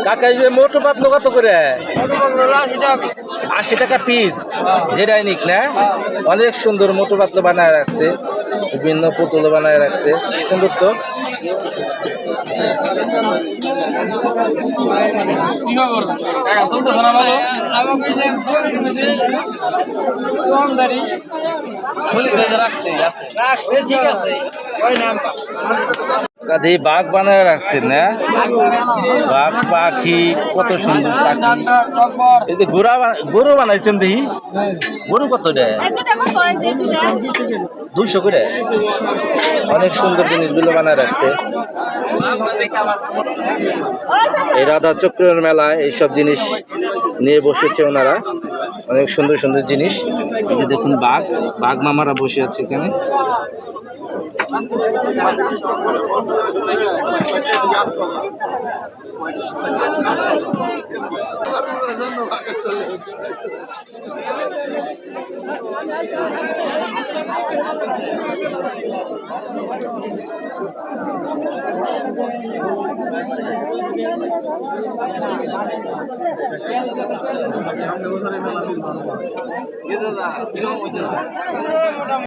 কাকা এই যে মোটো পাতলো কত করে? 80 টাকা পিস। যেটাই নিক না, অনেক সুন্দর মোটো পাতলো বানায় রাখছে, বিভিন্ন পুতুল বানায় রাখছে, সুন্দর তো। বাঘ বানায় রাখছেন না? বাঘ পাখি কত সুন্দর পাখি। এই যে গরু বানাইছেন দেখি, গরু কত দেয়? 200 করে। অনেক সুন্দর জিনিসগুলো বানায় রাখছে। এই রাধা চক্রের মেলায় এইসব জিনিস নিয়ে বসেছে ওনারা, অনেক সুন্দর সুন্দর জিনিস। এই যে দেখুন বাঘ মামারা বসে আছে এখানে।